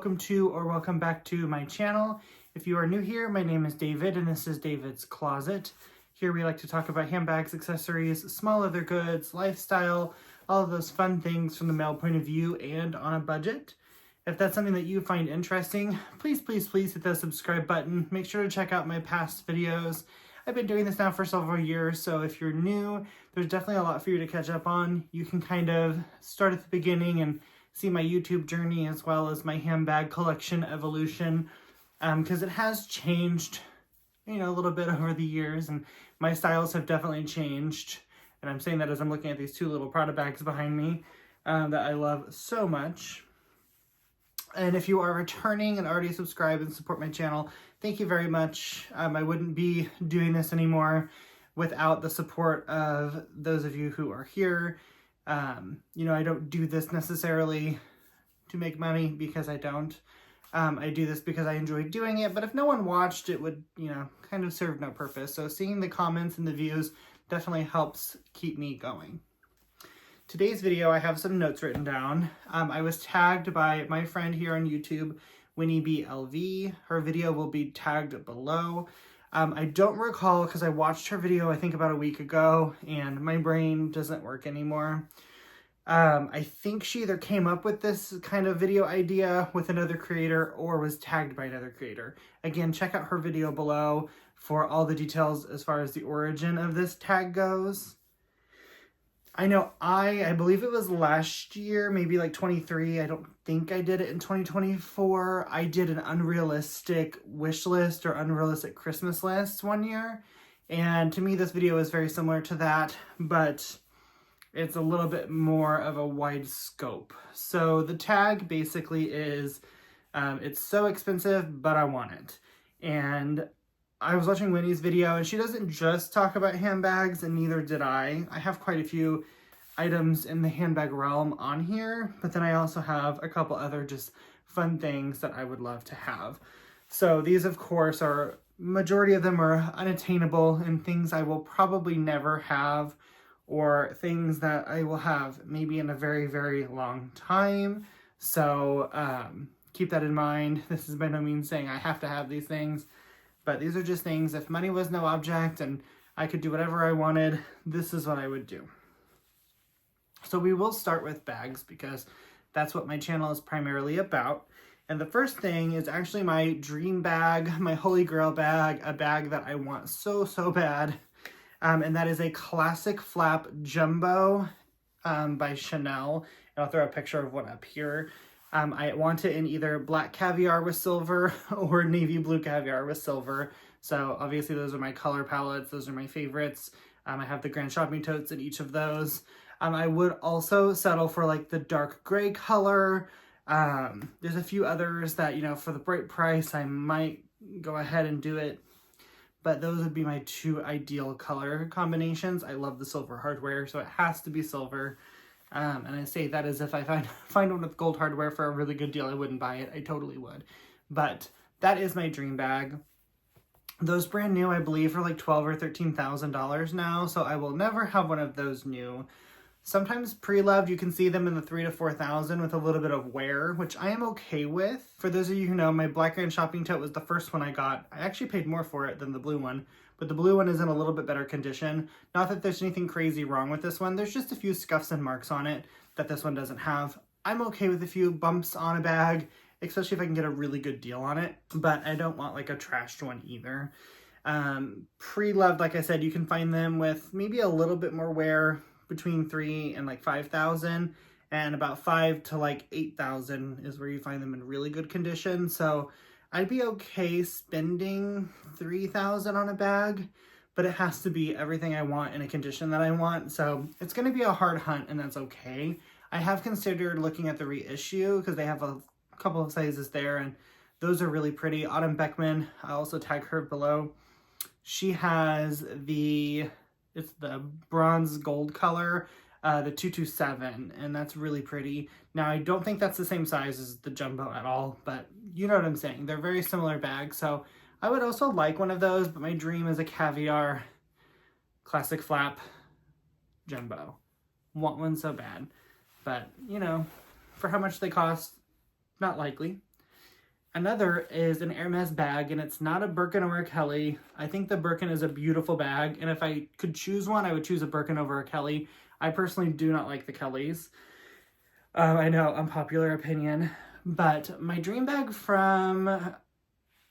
welcome to or welcome back to my channel. If you are new here, my name is David and this is David's Closet. Here we like to talk about handbags, accessories, small leather goods, lifestyle, all of those fun things from the male point of view and on a budget. If that's something that you find interesting, please hit the subscribe button. Make sure to check out my past videos. I've been doing this now for several years, so if you're new, there's definitely a lot for you to catch up on. You can kind of start at the beginning and see my YouTube journey as well as my handbag collection evolution, because it has changed, a little bit over the years, and my styles have definitely changed. And I'm saying that as I'm looking at these two little Prada bags behind me that I love so much. And if you are returning and already subscribe and support my channel, thank you very much. I wouldn't be doing this anymore without the support of those of you who are here. I don't do this necessarily to make money, because I don't. I do this because I enjoy doing it, but if no one watched, it would, kind of serve no purpose. So seeing the comments and the views definitely helps keep me going. Today's video, I have some notes written down. I was tagged by my friend here on YouTube, Winnie B LV. Her video will be tagged below. I don't recall, because I watched her video I think about a week ago and my brain doesn't work anymore. I think she either came up with this kind of video idea with another creator or was tagged by another creator. Again, check out her video below for all the details as far as the origin of this tag goes. I know I believe it was last year, maybe like 23. I don't think I did it in 2024. I did an unrealistic wish list or unrealistic Christmas list one year. And to me, this video is very similar to that, but it's a little bit more of a wide scope. So the tag basically is, it's so expensive, but I want it. And I was watching Winnie's video, and she doesn't just talk about handbags, and neither did I. I have quite a few items in the handbag realm on here, but then I also have a couple other just fun things that I would love to have. So these, of course, majority of them are unattainable and things I will probably never have, or things that I will have maybe in a very, very long time. So keep that in mind. This is by no means saying I have to have these things. But these are just things, if money was no object and I could do whatever I wanted, this is what I would do. So we will start with bags, because that's what my channel is primarily about. And the first thing is actually my dream bag, my holy grail bag, a bag that I want so bad. And that is a classic flap jumbo by Chanel. And I'll throw a picture of one up here. I want it in either black caviar with silver or navy blue caviar with silver. So obviously those are my color palettes. Those are my favorites. I have the grand shopping totes in each of those. I would also settle for like the dark gray color. There's a few others that, for the bright price, I might go ahead and do it. But those would be my two ideal color combinations. I love the silver hardware, so it has to be silver. And I say that as if I find one with gold hardware for a really good deal, I wouldn't buy it. I totally would. But that is my dream bag. Those brand new, I believe, are like $12,000 or $13,000 now. So I will never have one of those new. Sometimes pre-loved, you can see them in the $3,000 to $4,000 with a little bit of wear, which I am okay with. For those of you who know, my black grand shopping tote was the first one I got. I actually paid more for it than the blue one. But the blue one is in a little bit better condition. Not that there's anything crazy wrong with this one. There's just a few scuffs and marks on it that this one doesn't have. I'm okay with a few bumps on a bag, especially if I can get a really good deal on it. But I don't want like a trashed one either. Pre-loved, like I said, you can find them with maybe a little bit more wear, between $3,000 and like $5,000. And about $5,000 to like $8,000 is where you find them in really good condition. So I'd be okay spending $3,000 on a bag, but it has to be everything I want in a condition that I want. So it's going to be a hard hunt, and that's okay. I have considered looking at the reissue, because they have a couple of sizes there, and those are really pretty. Autumn Beckman, I also tag her below. She has it's the bronze gold color, the 227, and that's really pretty. Now, I don't think that's the same size as the jumbo at all, but you know what I'm saying. They're very similar bags, so I would also like one of those, but my dream is a caviar classic flap jumbo. Want one so bad, but, for how much they cost, not likely. Another is an Hermes bag, and it's not a Birkin or a Kelly. I think the Birkin is a beautiful bag, and if I could choose one, I would choose a Birkin over a Kelly. I personally do not like the Kellys. I know, unpopular opinion, but my dream bag from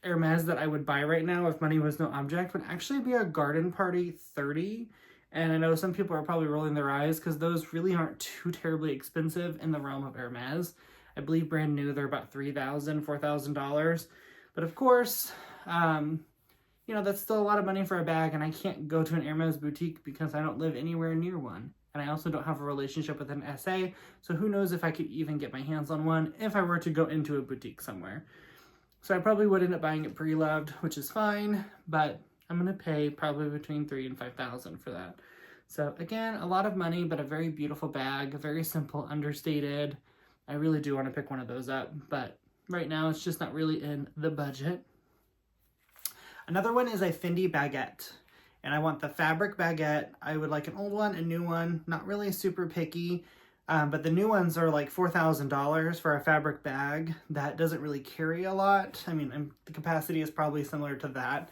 Hermes that I would buy right now if money was no object would actually be a Garden Party 30. And I know some people are probably rolling their eyes because those really aren't too terribly expensive in the realm of Hermes. I believe brand new, they're about $3,000, $4,000. But of course, you know, that's still a lot of money for a bag, and I can't go to an Hermes boutique because I don't live anywhere near one. And I also don't have a relationship with an SA, so who knows if I could even get my hands on one if I were to go into a boutique somewhere. So I probably would end up buying it pre-loved, which is fine, but I'm going to pay probably between $3,000 and $5,000 for that. So again, a lot of money, but a very beautiful bag, very simple, understated. I really do want to pick one of those up, but right now it's just not really in the budget. Another one is a Fendi baguette, and I want the fabric baguette. I would like an old one, a new one, not really super picky, but the new ones are like $4,000 for a fabric bag that doesn't really carry a lot. I mean, the capacity is probably similar to that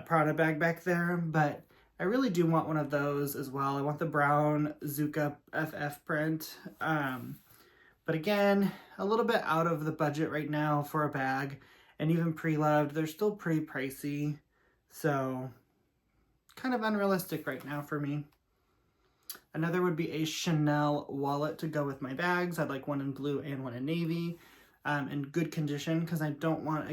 Prada bag back there, but I really do want one of those as well. I want the brown Zuka FF print, but again, a little bit out of the budget right now for a bag, and even pre-loved, they're still pretty pricey, so kind of unrealistic right now for me. Another would be a Chanel wallet to go with my bags. I'd like one in blue and one in navy, in good condition, because I don't want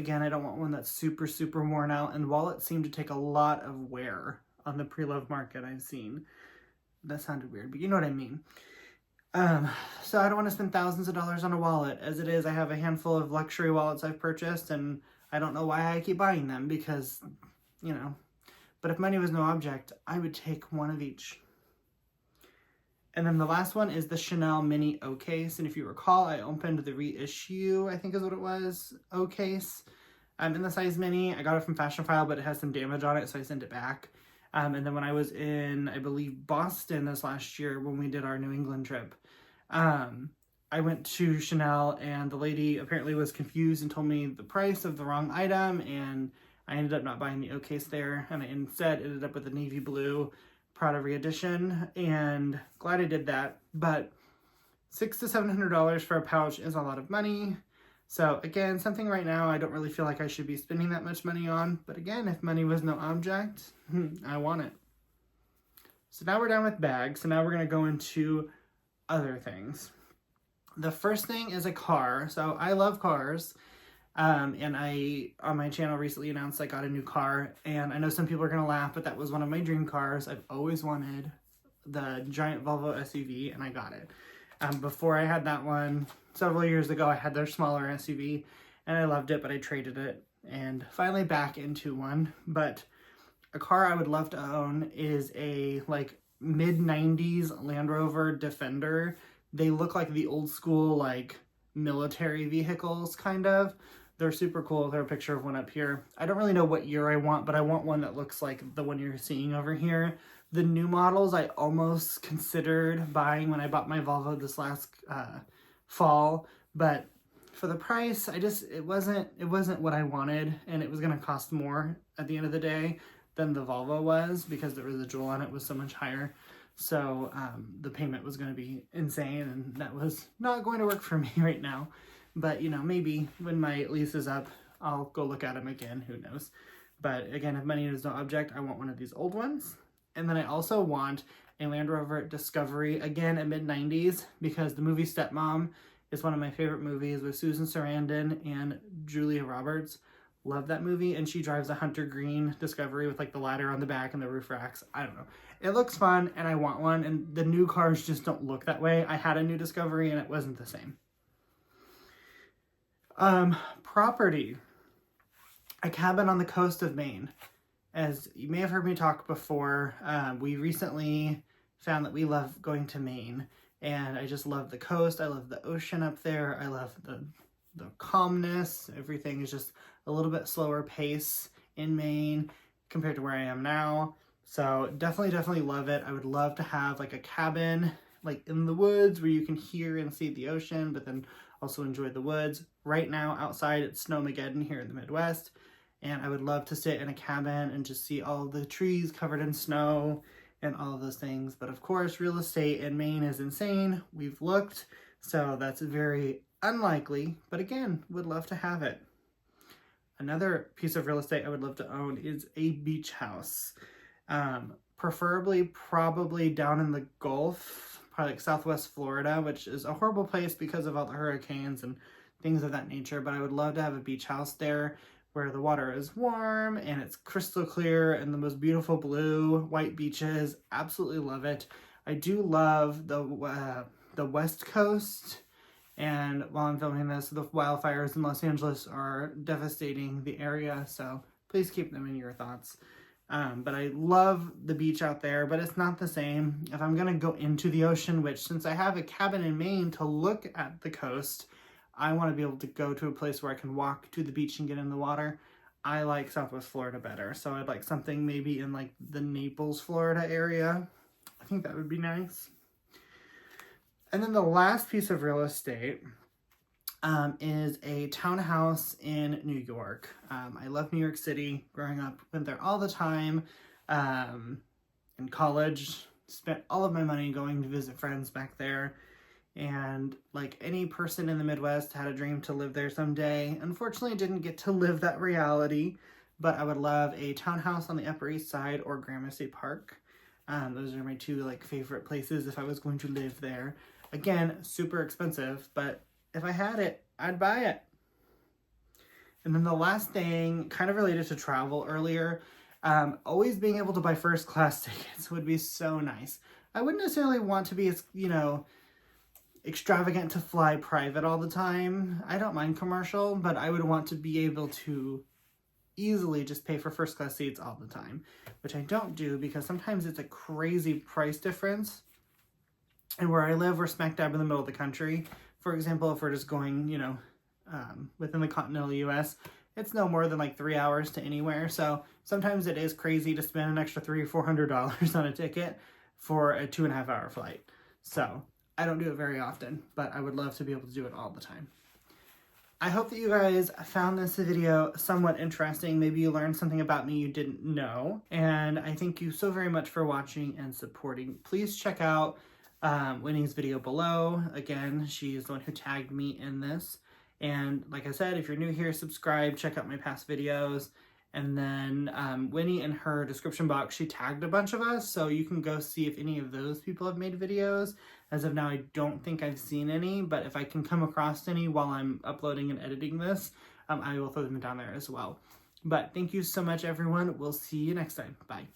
one that's super, super worn out, and wallets seem to take a lot of wear on the pre-loved market I've seen. That sounded weird, but you know what I mean. So I don't want to spend thousands of dollars on a wallet. As it is, I have a handful of luxury wallets I've purchased, and I don't know why I keep buying them because, you know, but if money was no object, I would take one of each. And then the last one is the Chanel Mini O case. And if you recall, I opened the reissue, I think is what it was, O case, in the size mini. I got it from Fashion File, but it has some damage on it, so I sent it back. And then when I was in, I believe, Boston this last year when we did our New England trip, I went to Chanel, and the lady apparently was confused and told me the price of the wrong item, and I ended up not buying the O case there, and I instead ended up with the navy blue Prada re-edition, and glad I did that. But $600 to $700 for a pouch is a lot of money. So again, something right now I don't really feel like I should be spending that much money on, but again, if money was no object, I want it. So now we're done with bags, so now we're going to go into other things. The first thing is a car. So I love cars, and I, on my channel, recently announced I got a new car, and I know some people are going to laugh, but that was one of my dream cars. I've always wanted the giant Volvo SUV, and I got it. Before I had that one, several years ago, I had their smaller SUV, and I loved it, but I traded it, and finally back into one. But a car I would love to own is a, like, mid-90s Land Rover Defender. They look like the old school, like, military vehicles, kind of. They're super cool. There's a picture of one up here. I don't really know what year I want, but I want one that looks like the one you're seeing over here. The new models I almost considered buying when I bought my Volvo this last fall, but for the price, it wasn't what I wanted, and it was going to cost more at the end of the day than the Volvo was because the residual on it was so much higher. So the payment was going to be insane, and that was not going to work for me right now. But, you know, maybe when my lease is up, I'll go look at them again. Who knows? But again, if money is no object, I want one of these old ones. And then I also want a Land Rover Discovery, again, a mid-90s, because the movie Stepmom is one of my favorite movies with Susan Sarandon and Julia Roberts. Love that movie, and she drives a hunter green Discovery with like the ladder on the back and the roof racks. I don't know. It looks fun, and I want one, and the new cars just don't look that way. I had a new Discovery, and it wasn't the same. Property. A cabin on the coast of Maine. As you may have heard me talk before, we recently found that we love going to Maine, and I just love the coast. I love the ocean up there. I love the calmness. Everything is just a little bit slower pace in Maine compared to where I am now. So definitely love it. I would love to have like a cabin like in the woods where you can hear and see the ocean, but then also enjoy the woods. Right now outside it's Snowmageddon here in the Midwest, and I would love to sit in a cabin and just see all of the trees covered in snow and all of those things. But of course, real estate in Maine is insane. We've looked, so that's very unlikely, but again, would love to have it. Another piece of real estate I would love to own is a beach house. Preferably probably down in the Gulf, probably like Southwest Florida, which is a horrible place because of all the hurricanes and things of that nature, but I would love to have a beach house there where the water is warm and it's crystal clear and the most beautiful blue, white beaches. Absolutely love it. I do love the West Coast, and while I'm filming this, the wildfires in Los Angeles are devastating the area, so please keep them in your thoughts. But I love the beach out there, but it's not the same. If I'm gonna go into the ocean, which since I have a cabin in Maine to look at the coast, I want to be able to go to a place where I can walk to the beach and get in the water. I like Southwest Florida better, so I'd like something maybe in like the Naples, Florida area. I think that would be nice. And then the last piece of real estate is a townhouse in New York. I love New York City. Growing up, went there all the time. In college, spent all of my money going to visit friends back there. And like any person in the Midwest, had a dream to live there someday. Unfortunately, didn't get to live that reality, but I would love a townhouse on the Upper East Side or Gramercy Park. Those are my two like favorite places if I was going to live there. Again, super expensive, but if I had it, I'd buy it. And then the last thing, kind of related to travel earlier, always being able to buy first class tickets would be so nice. I wouldn't necessarily want to be, extravagant to fly private all the time. I don't mind commercial, but I would want to be able to easily just pay for first class seats all the time, which I don't do because sometimes it's a crazy price difference. And where I live, we're smack dab in the middle of the country. For example, if we're just going, within the continental US, it's no more than like 3 hours to anywhere. So sometimes it is crazy to spend an extra $300 or $400 on a ticket for a 2.5 hour flight. So I don't do it very often, but I would love to be able to do it all the time. I hope that you guys found this video somewhat interesting. Maybe you learned something about me you didn't know. And I thank you so very much for watching and supporting. Please check out Winnie's video below. Again, she is the one who tagged me in this. And like I said, if you're new here, subscribe, check out my past videos. And then Winnie, in her description box, she tagged a bunch of us, so you can go see if any of those people have made videos. As of now, I don't think I've seen any, but if I can come across any while I'm uploading and editing this, I will throw them down there as well. But thank you so much, everyone. We'll see you next time. Bye.